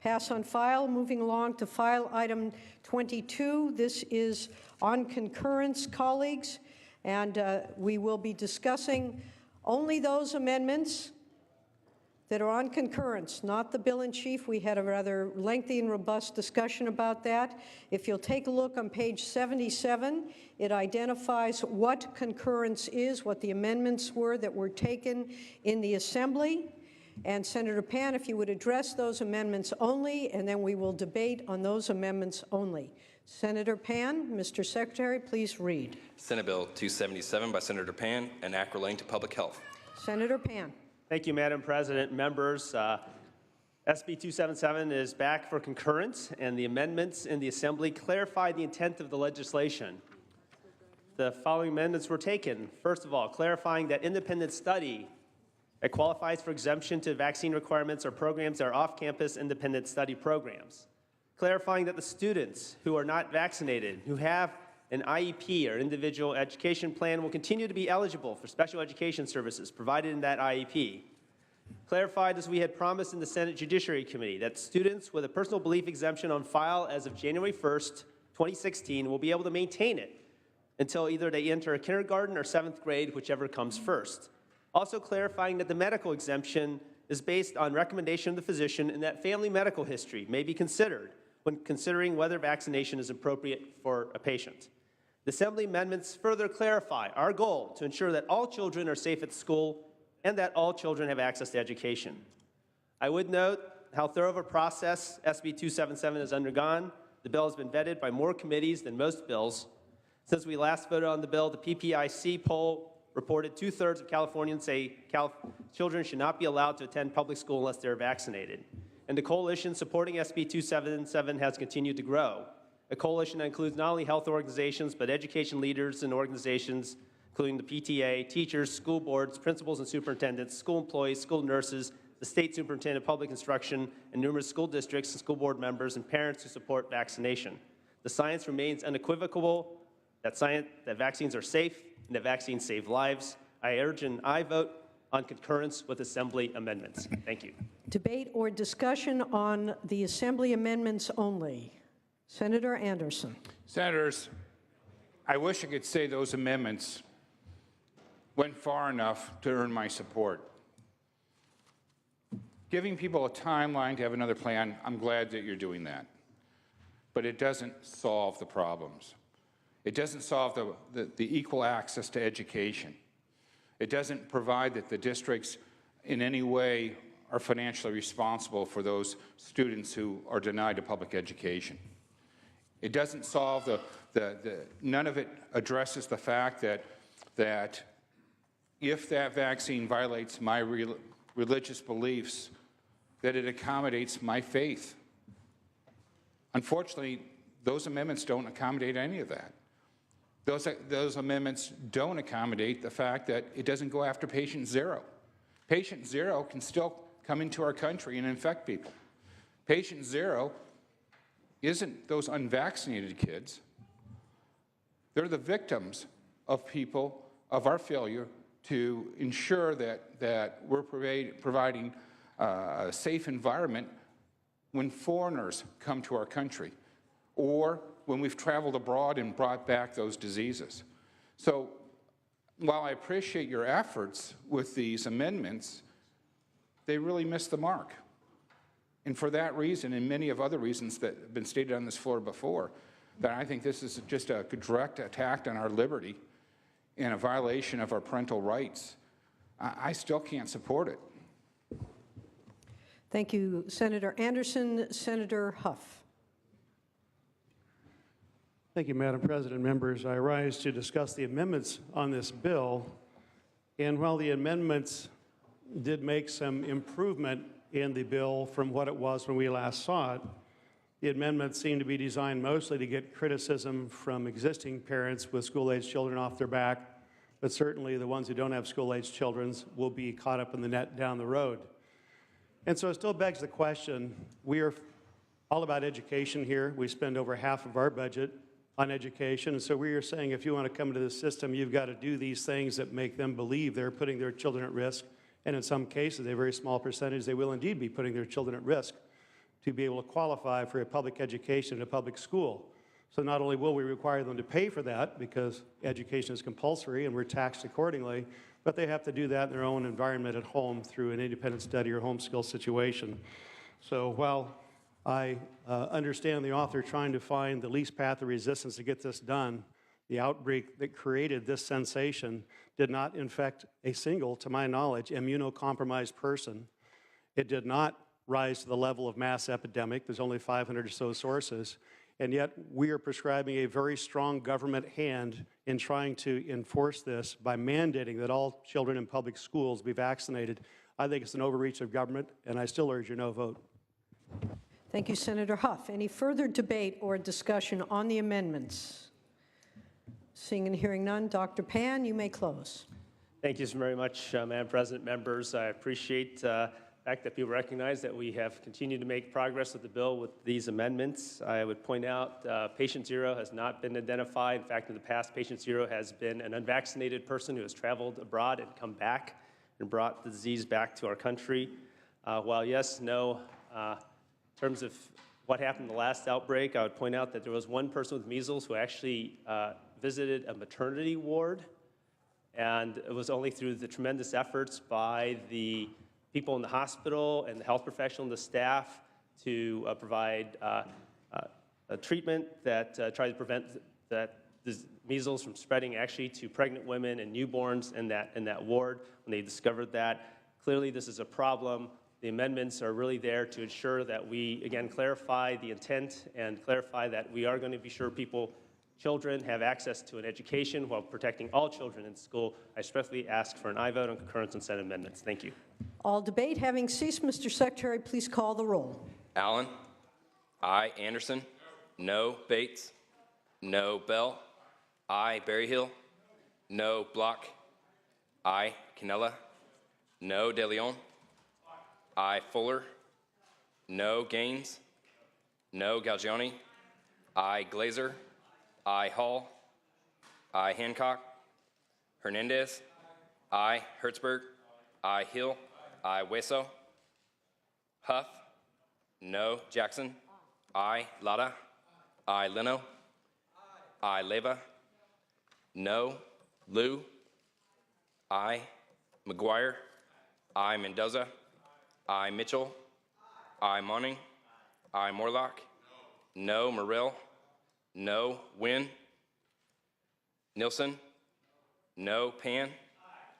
Pass on file. Moving along to file item 22. This is on concurrence, colleagues, and we will be discussing only those amendments that are on concurrence, not the bill in chief. We had a rather lengthy and robust discussion about that. If you'll take a look on page 77, it identifies what concurrence is, what the amendments were that were taken in the Assembly. And Senator Pan, if you would address those amendments only, and then we will debate on those amendments only. Senator Pan, Mr. Secretary, please read. Senate Bill 277 by Senator Pan, an act relating to public health. Senator Pan. Thank you, Madam President. Members, SB 277 is back for concurrence, and the amendments in the Assembly clarify the intent of the legislation. The following amendments were taken. First of all, clarifying that independent study that qualifies for exemption to vaccine requirements or programs that are off-campus independent study programs. Clarifying that the students who are not vaccinated, who have an IEP or individual education plan, will continue to be eligible for special education services provided in that IEP. Clarified, as we had promised in the Senate Judiciary Committee, that students with a personal belief exemption on file as of January 1st, 2016 will be able to maintain it until either they enter a kindergarten or 7th grade, whichever comes first. Also clarifying that the medical exemption is based on recommendation of the physician and that family medical history may be considered when considering whether vaccination is appropriate for a patient. The Assembly amendments further clarify our goal to ensure that all children are safe at school and that all children have access to education. I would note how thorough of a process SB 277 has undergone. The bill has been vetted by more committees than most bills. Since we last voted on the bill, the PPIC poll reported 2/3 of Californians say children should not be allowed to attend public school unless they're vaccinated. And the coalition supporting SB 277 has continued to grow. A coalition that includes not only health organizations, but education leaders and organizations, including the PTA, teachers, school boards, principals and superintendents, school employees, school nurses, the state superintendent of public instruction, and numerous school districts and school board members and parents who support vaccination. The science remains unequivocal that vaccines are safe and that vaccines save lives. I urge an aye vote on concurrence with Assembly amendments. Thank you. Debate or discussion on the Assembly amendments only. Senator Anderson. Senators, I wish I could say those amendments went far enough to earn my support. Giving people a timeline to have another plan, I'm glad that you're doing that. But it doesn't solve the problems. It doesn't solve the equal access to education. It doesn't provide that the districts in any way are financially responsible for those students who are denied a public education. It doesn't solve none of it addresses the fact that if that vaccine violates my religious beliefs, that it accommodates my faith. Unfortunately, those amendments don't accommodate any of that. Those amendments don't accommodate the fact that it doesn't go after patient zero. Patient zero can still come into our country and infect people. Patient zero isn't those unvaccinated kids. They're the victims of people, of our failure to ensure that we're providing a safe environment when foreigners come to our country, or when we've traveled abroad and brought back those diseases. So while I appreciate your efforts with these amendments, they really missed the mark. And for that reason, and many of other reasons that have been stated on this floor before, that I think this is just a direct attack on our liberty and a violation of our parental rights, I still can't support it. Thank you, Senator Anderson. Senator Huff. Thank you, Madam President. Members, I rise to discuss the amendments on this bill. And while the amendments did make some improvement in the bill from what it was when we last saw it, the amendments seem to be designed mostly to get criticism from existing parents with school-age children off their back, but certainly the ones who don't have school-age children will be caught up in the net down the road. And so it still begs the question, we are all about education here. We spend over half of our budget on education, and so we are saying if you want to come into the system, you've got to do these things that make them believe they're putting their children at risk, and in some cases, a very small percentage, they will indeed be putting their children at risk to be able to qualify for a public education in a public school. So not only will we require them to pay for that because education is compulsory and we're taxed accordingly, but they have to do that in their own environment at home through an independent study or home skill situation. So while I understand the author trying to find the least path of resistance to get this done, the outbreak that created this sensation did not infect a single, to my knowledge, immunocompromised person. It did not rise to the level of mass epidemic. There's only 500 or so sources. And yet we are prescribing a very strong government hand in trying to enforce this by mandating that all children in public schools be vaccinated. I think it's an overreach of government, and I still urge your no vote. Thank you, Senator Huff. Any further debate or discussion on the amendments? Seeing and hearing none, Dr. Pan, you may close. Thank you so very much, Madam President, members. I appreciate the fact that people recognize that we have continued to make progress with the bill with these amendments. I would point out patient zero has not been identified. In fact, in the past, patient zero has been an unvaccinated person who has traveled abroad and come back and brought the disease back to our country. While yes, no, in terms of what happened in the last outbreak, I would point out that there was one person with measles who actually visited a maternity ward, and it was only through the tremendous efforts by the people in the hospital and the health professional and the staff to provide a treatment that tried to prevent that measles from spreading actually to pregnant women and newborns in that ward. When they discovered that, clearly this is a problem. The amendments are really there to ensure that we, again, clarify the intent and clarify that we are going to be sure children have access to an education while protecting all children in school. I especially ask for an aye vote on concurrence on said amendments. Thank you. All debate having ceased, Mr. Secretary, please call the roll. Allen. Aye. Anderson. No. Bates. No. Bell. Aye. Berryhill. No. Block. Aye. Cannella. No. De Leon. Aye. Fuller. No. Gaines. No. Galgiani. Aye. Glazer. Aye. Hall. Aye. Hancock. Hernandez. Aye. Hertzberg. Aye. Hill. Aye. Hueso. Huff. No. Jackson. Aye. Lada. Aye. Leno. Aye. Leva. No. Liu. Aye. McGuire. Aye. Mendoza. Aye. Mitchell. Aye. Monning. Aye. Morlock. No. Morrill. No. Wynn. Nilsson. No. Pan.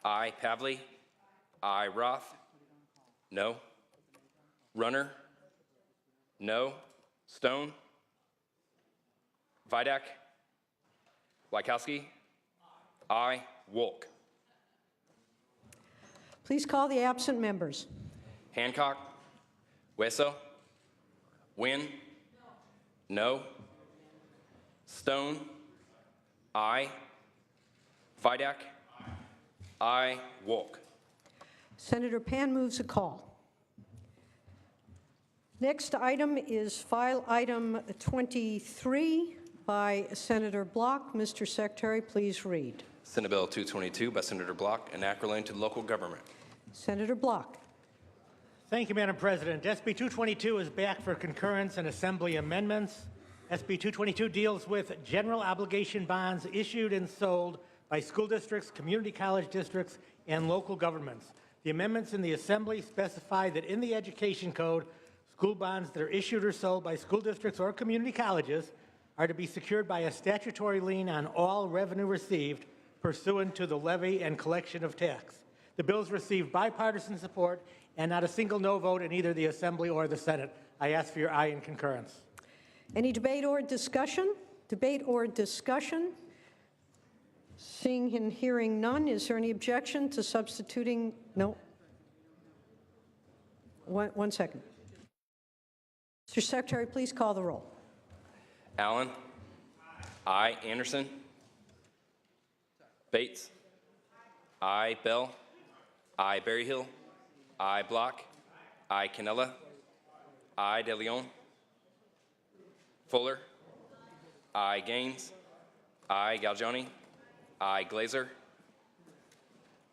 Aye. Pavley. Aye. Roth. No. Runner. No. Stone. Vidak. Wykowski. Aye. Wolk. Please call the absent members. Hancock. Hueso. Wynn. No. Stone. Aye. Vidak. Aye. Wolk. Senator Pan moves a call. Next item is file item 23 by Senator Block. Mr. Secretary, please read. Senate Bill 222 by Senator Block, an act relating to local government. Senator Block. Thank you, Madam President. SB 222 is back for concurrence and assembly amendments. SB 222 deals with general obligation bonds issued and sold by school districts, community college districts, and local governments. The amendments in the assembly specify that in the Education Code, school bonds that are issued or sold by school districts or community colleges are to be secured by a statutory lien on all revenue received pursuant to the levy and collection of tax. The bills received bipartisan support and not a single no vote in either the Assembly or the Senate. I ask for your aye in concurrence. Any debate or discussion? Debate or discussion? Seeing and hearing none, is there any objection to substituting? No. One second. Mr. Secretary, please call the roll. Allen. Aye. Anderson. Bates. Aye. Bell. Aye. Berryhill. Aye. Block. Aye. Cannella. Aye. De Leon. Fuller. Aye. Gaines. Aye. Galgiani. Aye. Glazer.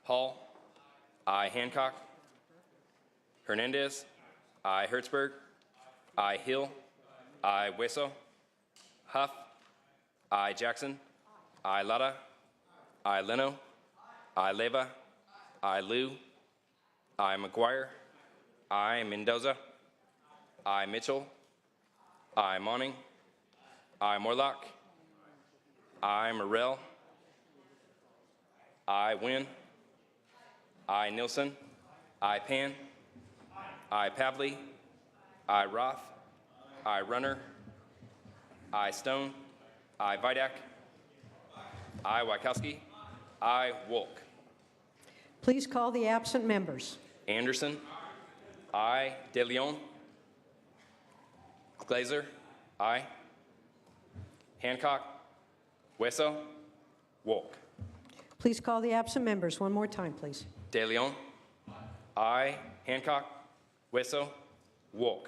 Hall. Aye. Hancock. Hernandez. Aye. Hertzberg. I. Hill. I. Weso. Huff. I. Jackson. I. Lada. I. Leno. I. Leva. I. Liu. I. McGuire. I. Mendoza. I. Mitchell. I. Monning. I. Morlock. I. Morrell. I. Wynn. I. Nielsen. I. Pan. I. Pavley. I. Roth. I. Runner. I. Stone. I. Vidak. I. Wykowski. I. Wolk. Please call the absent members. Anderson. I. De Leon. Glazer. I. Hancock. Weso. Wolk. Please call the absent members one more time, please. De Leon. I. Hancock. Weso. Wolk.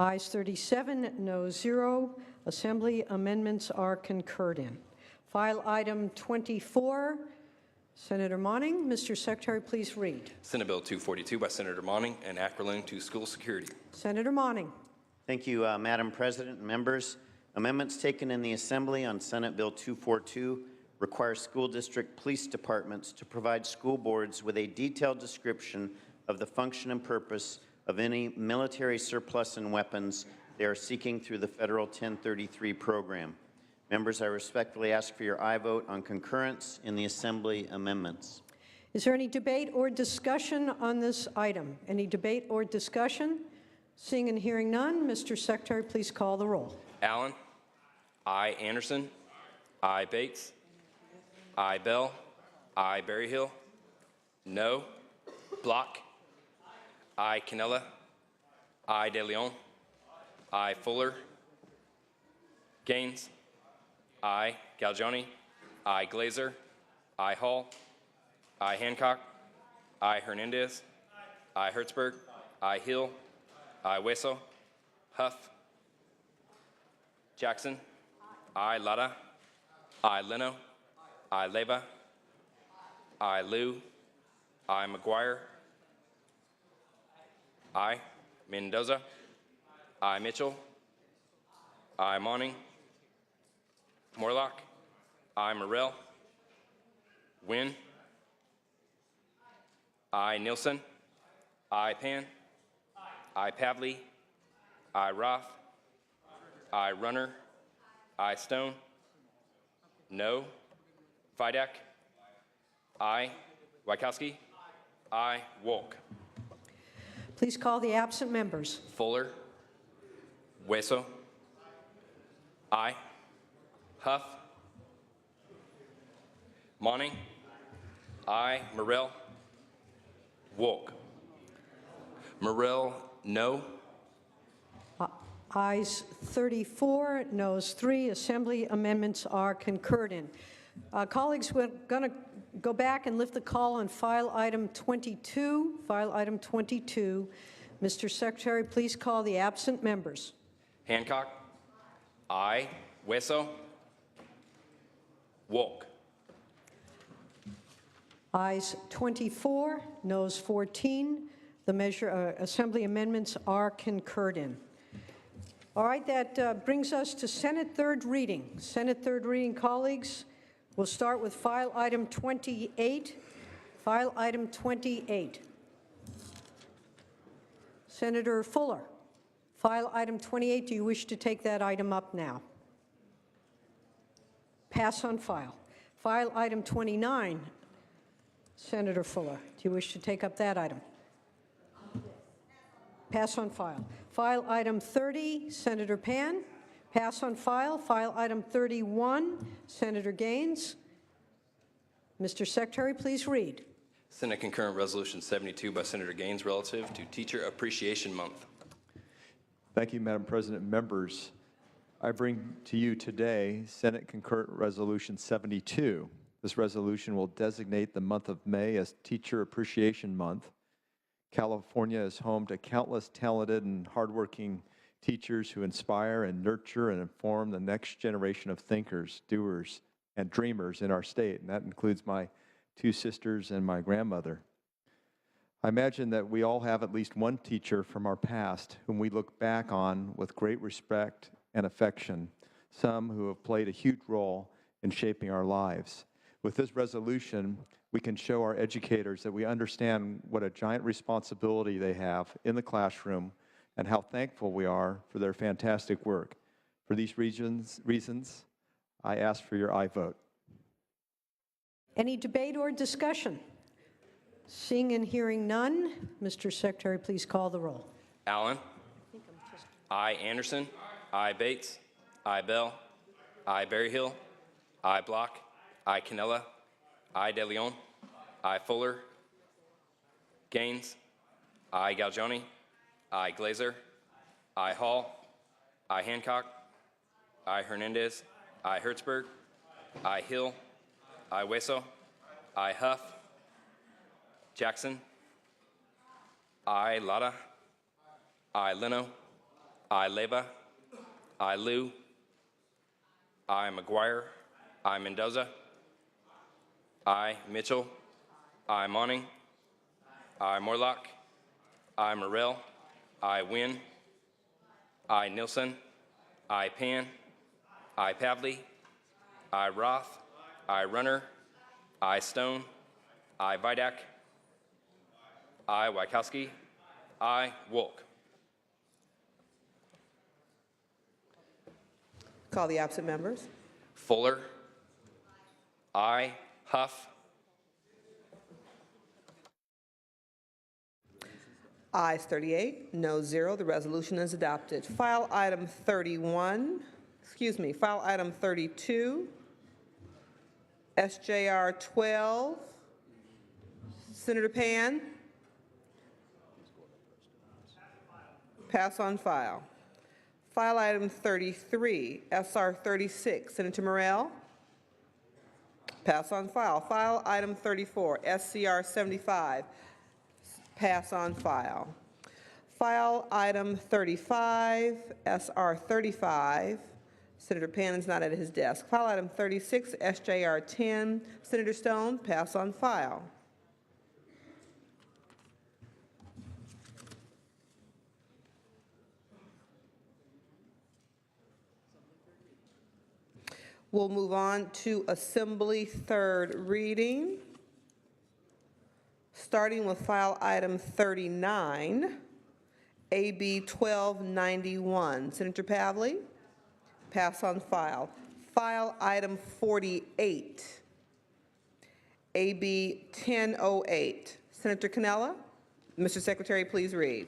Ayes 37, noes 0. Assembly amendments are concurred in. File item 24, Senator Monning. Mr. Secretary, please read. Senate Bill 242 by Senator Monning, an acronym to school security. Senator Monning. Thank you, Madam President and members. Amendments taken in the Assembly on Senate Bill 242 require school district police departments to provide school boards with a detailed description of the function and purpose of any military surplus and weapons they are seeking through the federal 1033 program. Members, I respectfully ask for your aye vote on concurrence in the Assembly amendments. Is there any debate or discussion on this item? Any debate or discussion? Seeing and hearing none, Mr. Secretary, please call the roll. Allen. I. Anderson. I. Bates. I. Bell. I. Berryhill. No. Block. I. Canella. I. De Leon. I. Fuller. Gaines. I. Galgiani. I. Glazer. I. Hall. I. Hancock. I. Hernandez. I. Hertzberg. I. Hill. I. Weso. Huff. Jackson. I. Lada. I. Leno. I. Leva. I. Liu. I. McGuire. I. Mendoza. I. Mitchell. I. Monning. Morlock. I. Morrell. Wynn. I. Nielsen. I. Pan. I. Pavley. I. Roth. I. Runner. I. Stone. No. Vidak. I. Wykowski. I. Wolk. Please call the absent members. Fuller. Weso. I. Huff. Monning. I. Morrell. Wolk. Morrell, no. Ayes 34, noes 3. Assembly amendments are concurred in. Colleagues, we're going to go back and lift the call on file item 22. File item 22. Mr. Secretary, please call the absent members. Hancock. I. Weso. Wolk. Ayes 24, noes 14. The measure assembly amendments are concurred in. All right, that brings us to Senate third reading. Senate third reading, colleagues. We'll start with file item 28. File item 28. Senator Fuller, file item 28. Do you wish to take that item up now? Pass on file. File item 29. Senator Fuller, do you wish to take up that item? Pass on file. File item 30, Senator Pan. Pass on file. File item 31, Senator Gaines. Mr. Secretary, please read. Senate Concurrent Resolution 72 by Senator Gaines relative to Teacher Appreciation Month. Thank you, Madam President. Members, I bring to you today Senate Concurrent Resolution 72. This resolution will designate the month of May as Teacher Appreciation Month. California is home to countless talented and hardworking teachers who inspire and nurture and inform the next generation of thinkers, doers, and dreamers in our state, and that includes my two sisters and my grandmother. I imagine that we all have at least one teacher from our past whom we look back on with great respect and affection, some who have played a huge role in shaping our lives. With this resolution, we can show our educators that we understand what a giant responsibility they have in the classroom and how thankful we are for their fantastic work. For these reasons, I ask for your aye vote. Any debate or discussion? Seeing and hearing none, Mr. Secretary, please call the roll. Allen. I. Anderson. I. Bates. I. Bell. I. Berryhill. I. Block. I. Canella. I. De Leon. I. Fuller. Gaines. I. Galgioni. I. Glazer. I. Hall. I. Hancock. I. Hernandez. I. Hertzberg. I. Hill. I. Weso. I. Huff. Jackson. I. Lada. I. Leno. I. Leyva. I. Liu. I. McGuire. I. Mendoza. I. Mitchell. I. Monning. I. Morlock. I. Morrell. I. Wynn. I. Nilsson. I. Pan. I. Pavley. I. Roth. I. Runner. I. Stone. I. Vidak. I. Wykowski. I. Wolk. Call the absent members. Fuller. I. Huff. Ayes 38, no 0. The resolution is adopted. File item 32, SJR 12. Senator Pan. Pass on file. File item 33, SR 36. Senator Morrell. Pass on file. File item 34, SCR 75. Pass on file. File item 35, SR 35. Senator Pan is not at his desk. File item 36, SJR 10. Senator Stone, pass on file. We'll move on to Assembly third reading. Starting with file item 39, AB 1291. Senator Pavley, pass on file. File item 48, AB 1008. Senator Canella, Mr. Secretary, please read.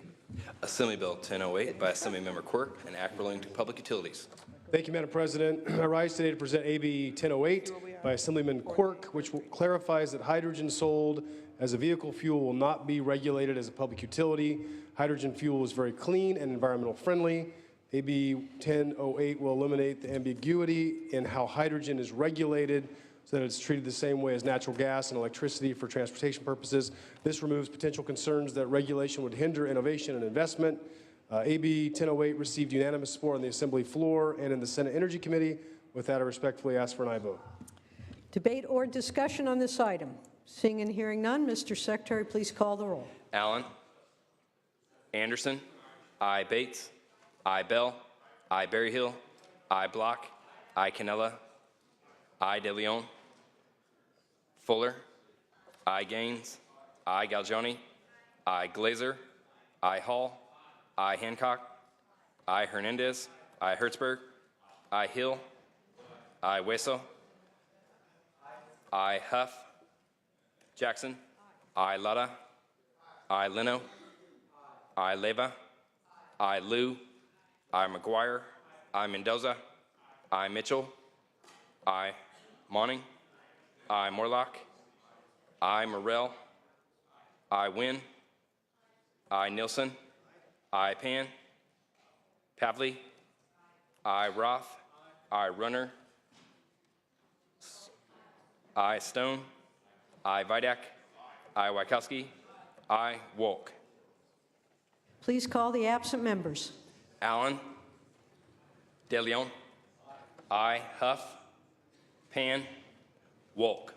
Assembly Bill 1008 by Assemblymember Quirk, an act relating to public utilities. Thank you, Madam President. I rise today to present AB 1008 by Assemblyman Quirk, which clarifies that hydrogen sold as a vehicle fuel will not be regulated as a public utility. Hydrogen fuel is very clean and environmental friendly. AB 1008 will eliminate the ambiguity in how hydrogen is regulated so that it's treated the same way as natural gas and electricity for transportation purposes. This removes potential concerns that regulation would hinder innovation and investment. AB 1008 received unanimous support on the Assembly floor and in the Senate Energy Committee. With that, I respectfully ask for an aye vote. Debate or discussion on this item? Seeing and hearing none, Mr. Secretary, please call the roll. Allen. Anderson. I. Bates. I. Bell. I. Berryhill. I. Block. I. Canella. I. De Leon. Fuller. I. Gaines. I. Galgioni. I. Glazer. I. Hall. I. Hancock. I. Hernandez. I. Hertzberg. I. Hill. I. Weso. I. Huff. Jackson. I. Lada. I. Leno. I. Leyva. I. Liu. I. McGuire. I. Mendoza. I. Mitchell. I. Monning. I. Morlock. I. Morrell. I. Wynn. I. Nilsson. I. Pan. Pavley. I. Roth. I. Runner. I. Stone. I. Vidak. I. Wykowski. I. Wolk. Please call the absent members. Allen. De Leon. I. Huff. Pan. Wolk.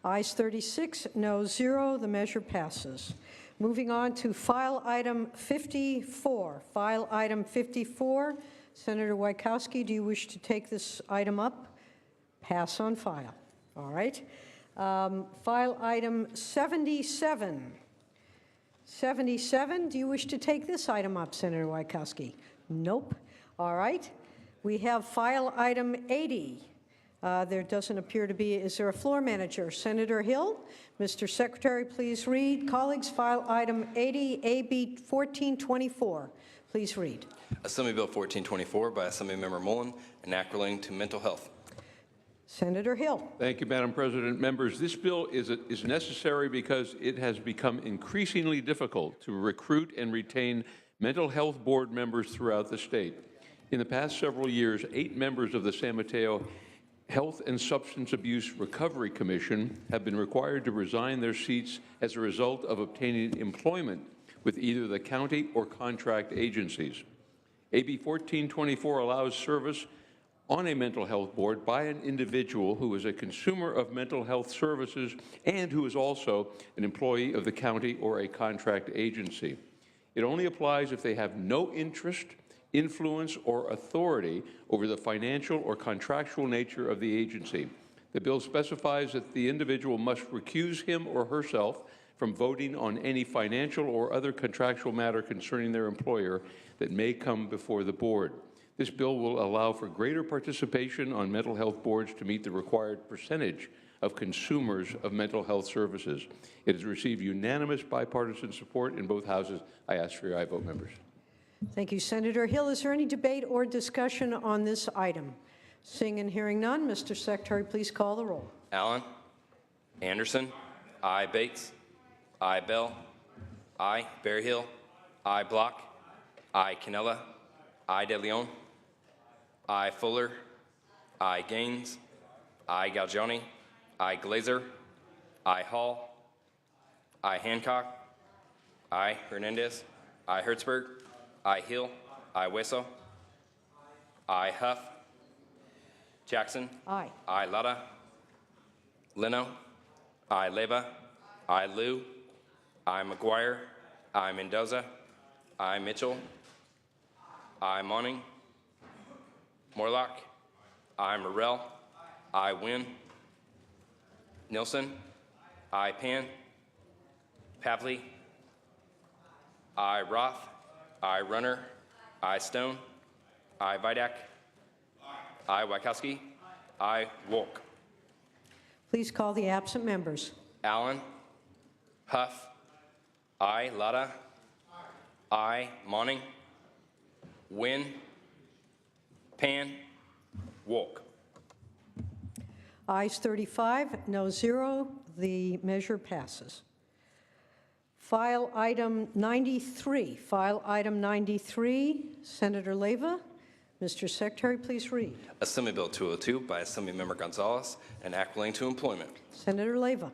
Ayes 36, no 0. The measure passes. Moving on to file item 54. File item 54. Senator Wieckowski, do you wish to take this item up? Pass on file. All right. File item 77. 77, do you wish to take this item up, Senator Wieckowski? Nope. All right. We have file item 80. There doesn't appear to be. Is there a floor manager? Senator Hill? Mr. Secretary, please read. Colleagues, file item 80, AB 1424. Please read. Assembly Bill 1424 by Assemblymember Mullen, an act relating to mental health. Senator Hill. Thank you, Madam President. Members, this bill is necessary because it has become increasingly difficult to recruit and retain mental health board members throughout the state. In the past several years, 8 members of the San Mateo Health and Substance Abuse Recovery Commission have been required to resign their seats as a result of obtaining employment with either the county or contract agencies. AB 1424 allows service on a mental health board by an individual who is a consumer of mental health services and who is also an employee of the county or a contract agency. It only applies if they have no interest, influence, or authority over the financial or contractual nature of the agency. The bill specifies that the individual must recuse him or herself from voting on any financial or other contractual matter concerning their employer that may come before the board. This bill will allow for greater participation on mental health boards to meet the required percentage of consumers of mental health services. It has received unanimous bipartisan support in both houses. I ask for your aye vote, members. Thank you, Senator Hill. Is there any debate or discussion on this item? Seeing and hearing none, Mr. Secretary, please call the roll. Allen. Anderson. Aye. Bates. Aye. Bell. Aye. Berryhill. Aye. Block. Aye. Cannella. Aye. De Leon. Aye. Fuller. Aye. Gaines. Aye. Galgiani. Aye. Glazer. Aye. Hall. Aye. Hancock. Aye. Hernandez. Aye. Hertzberg. Aye. Hill. Aye. Wesso. Aye. Huff. Jackson. Aye. Aye. Lada. Leno. Aye. Leva. Aye. Liu. Aye. McGuire. Aye. Mendoza. Aye. Mitchell. Aye. Monning. Morlock. Aye. Morrell. Aye. Wynn. Nilsson. Aye. Pan. Pavley. Aye. Roth. Aye. Runner. Aye. Stone. Aye. Vidak. Aye. Wieckowski. Aye. Wolk. Please call the absent members. Allen. Huff. Aye. Lada. Aye. Monning. Wynn. Pan. Wolk. Ayes 35, no 0. The measure passes. File item 93. File item 93. Senator Leyva. Mr. Secretary, please read. Assembly Bill 202 by Assemblymember Gonzalez, an act relating to employment. Senator Leyva.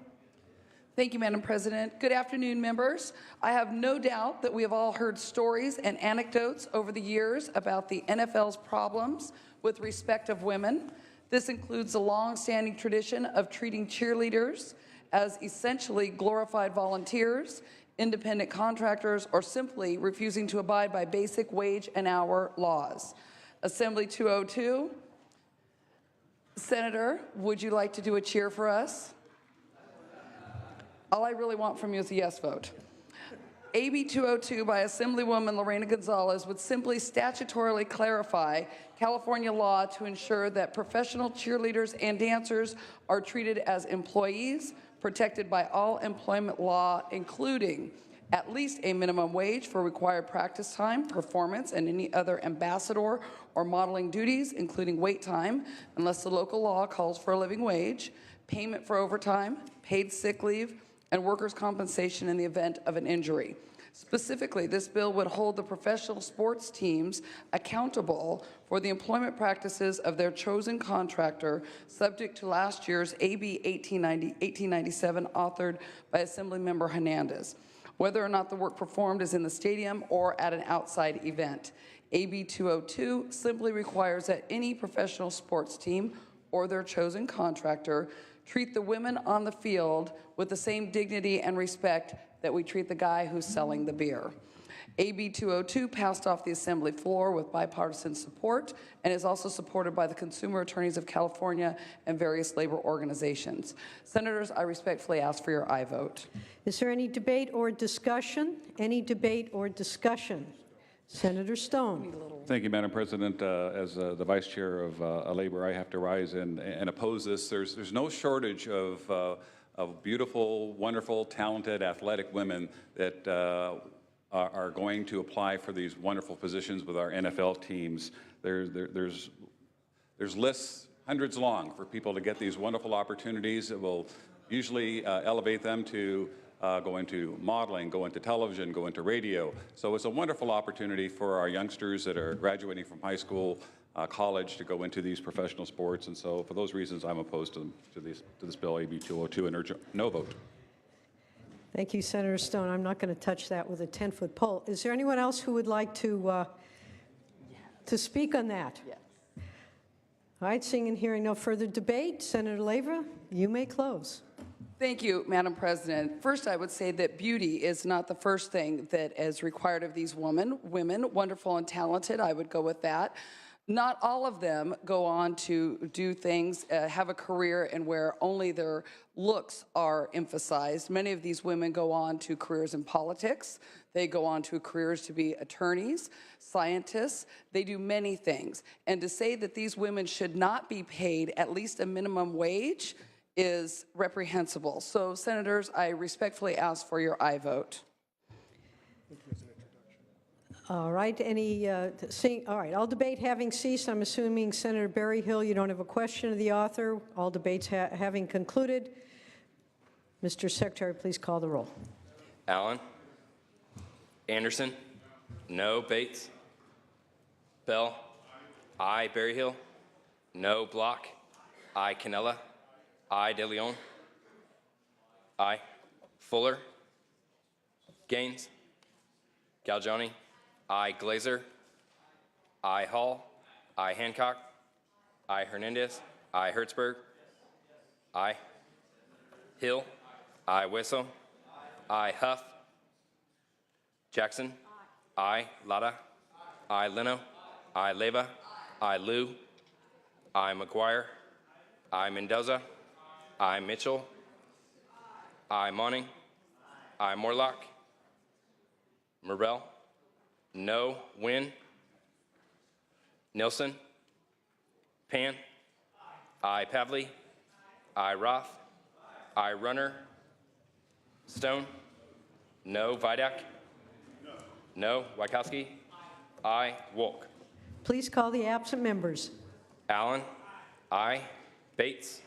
Thank you, Madam President. Good afternoon, members. I have no doubt that we have all heard stories and anecdotes over the years about the NFL's problems with respect of women. This includes the long-standing tradition of treating cheerleaders as essentially glorified volunteers, independent contractors, or simply refusing to abide by basic wage and hour laws. Assembly 202. Senator, would you like to do a cheer for us? All I really want from you is a yes vote. AB 202 by Assemblywoman Lorena Gonzalez would simply statutorily clarify California law to ensure that professional cheerleaders and dancers are treated as employees protected by all employment law, including at least a minimum wage for required practice time, performance, and any other ambassador or modeling duties, including wait time, unless the local law calls for a living wage, payment for overtime, paid sick leave, and workers' compensation in the event of an injury. Specifically, this bill would hold the professional sports teams accountable for the employment practices of their chosen contractor, subject to last year's AB 1897, authored by Assemblymember Hernandez, whether or not the work performed is in the stadium or at an outside event. AB 202 simply requires that any professional sports team or their chosen contractor treat the women on the field with the same dignity and respect that we treat the guy who's selling the beer. AB 202 passed off the Assembly floor with bipartisan support and is also supported by the Consumer Attorneys of California and various labor organizations. Senators, I respectfully ask for your aye vote. Is there any debate or discussion? Any debate or discussion? Senator Stone. Thank you, Madam President. As the Vice Chair of Labor, I have to rise and oppose this. There's no shortage of beautiful, wonderful, talented, athletic women that are going to apply for these wonderful positions with our NFL teams. There's lists hundreds long for people to get these wonderful opportunities that will usually elevate them to go into modeling, go into television, go into radio. So it's a wonderful opportunity for our youngsters that are graduating from high school, college, to go into these professional sports. And so for those reasons, I'm opposed to this bill, AB 202, and urge no vote. Thank you, Senator Stone. I'm not going to touch that with a 10-foot pole. Is there anyone else who would like to speak on that? Yes. All right, seeing and hearing no further debate, Senator Leyva, you may close. Thank you, Madam President. First, I would say that beauty is not the first thing that is required of these women, wonderful and talented, I would go with that. Not all of them go on to do things, have a career and where only their looks are emphasized. Many of these women go on to careers in politics. They go on to careers to be attorneys, scientists. They do many things. And to say that these women should not be paid at least a minimum wage is reprehensible. So, Senators, I respectfully ask for your aye vote. All right, all right, all debate having ceased, I'm assuming, Senator Berryhill, you don't have a question of the author. All debates having concluded. Mr. Secretary, please call the roll. Allen? Anderson? No. Bates? Bell? Aye. Berryhill? No. Block? Aye. Cannella? Aye. De Leon? Aye. Fuller? Gaines? Galgiani? Aye. Glazer? Aye. Hall? Aye. Hancock? Aye. Hernandez? Aye. Hertzberg? Aye. Hill? Aye. Whistle? Aye. Huff? Jackson? Aye. Lada? Aye. Leno? Aye. Leyva? Aye. Liu? Aye. McGuire? Aye. Mendoza? Aye. Mitchell? Aye. Monning? Aye. Morlock? Morrell? No. Wynn? Nilsson? Pan? Aye. Pavley? Aye. Roth? Aye. Runner? Stone? No. Vidak? No. Wachowski? Aye. Wolk? Please call the absent members. Allen? Aye. Bates?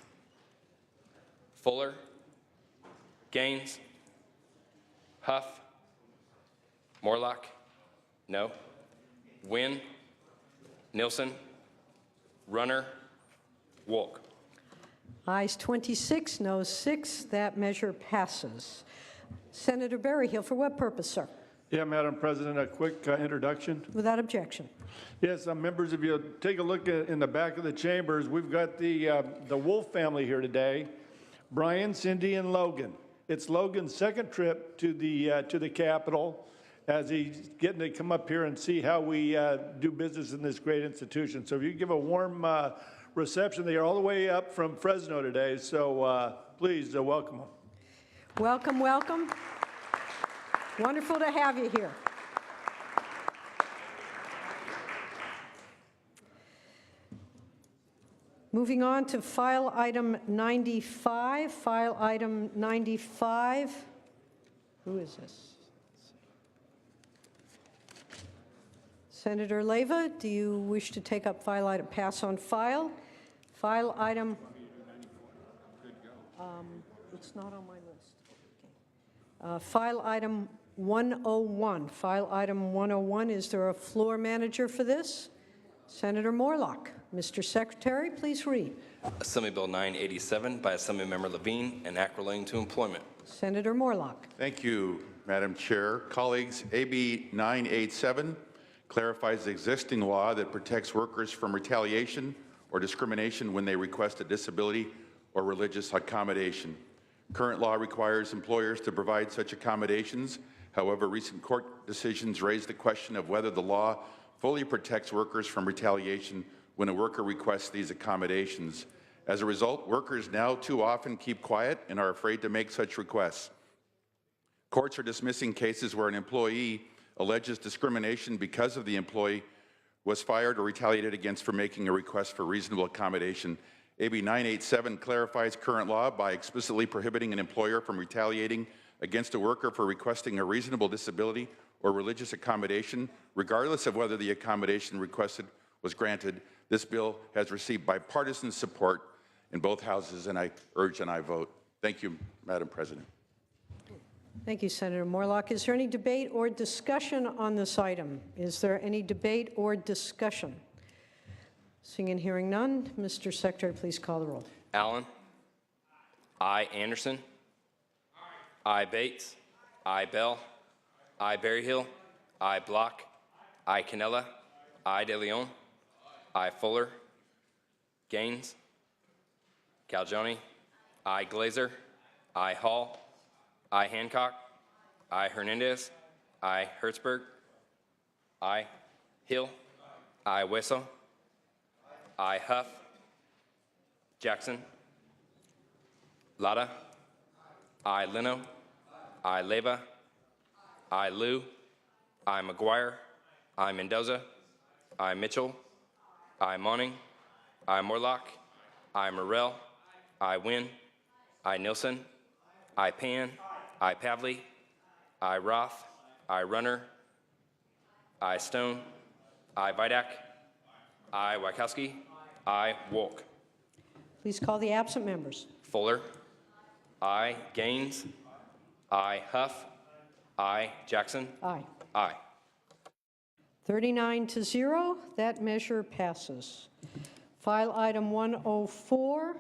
Fuller? Gaines? Huff? Morlock? No. Wynn? Nilsson? Runner? Wolk? Ayes 26, noes 6. That measure passes. Senator Berryhill, for what purpose, sir? Yeah, Madam President, a quick introduction. Without objection. Yes, members, if you take a look in the back of the chambers, we've got the Wolf family here today, Brian, Cindy, and Logan. It's Logan's second trip to the Capitol as he's getting to come up here and see how we do business in this great institution. So if you give a warm reception, they are all the way up from Fresno today, so please welcome them. Welcome, welcome. Wonderful to have you here. Moving on to file item 95. File item 95. Who is this? Senator Leyva, do you wish to take up file item, pass on file? File item, it's not on my list. Okay. File item 101. File item 101, is there a floor manager for this? Senator Morlock. Mr. Secretary, please read. Assembly Bill 987 by Assemblymember Levine and Act relating to employment. Senator Morlock. Thank you, Madam Chair. Colleagues, AB 987 clarifies the existing law that protects workers from retaliation or discrimination when they request a disability or religious accommodation. Current law requires employers to provide such accommodations. However, recent court decisions raise the question of whether the law fully protects workers from retaliation when a worker requests these accommodations. As a result, workers now too often keep quiet and are afraid to make such requests. Courts are dismissing cases where an employee alleges discrimination because of the employee was fired or retaliated against for making a request for reasonable accommodation. AB 987 clarifies current law by explicitly prohibiting an employer from retaliating against a worker for requesting a reasonable disability or religious accommodation, regardless of whether the accommodation requested was granted. This bill has received bipartisan support in both houses, and I urge and I vote. Thank you, Madam President. Thank you, Senator Morlock. Is there any debate or discussion on this item? Is there any debate or discussion? Seeing and hearing none, Mr. Secretary, please call the roll. Allen. I. Anderson. I. Bates. I. Bell. I. Berryhill. I. Block. I. Cannella. I. De Leon. I. Fuller. Gaines. Galgioni. I. Glazer. I. Hall. I. Hancock. I. Hernandez. I. Hertzberg. I. Hill. I. Wessel. I. Huff. Jackson. Latta. I. Leno. I. Leyva. I. Liu. I. McGuire. I. Mendoza. I. Mitchell. I. Monning. I. Morlock. I. Morrell. I. Wynn. I. Nilsson. I. Pan. I. Pavley. I. Roth. I. Runner. I. Stone. I. Vidak. I. Wachowski. I. Wolk. Please call the absent members. Fuller. I. Gaines. I. Huff. I. Jackson. Aye. Aye. 39-0, that measure passes. File item 104,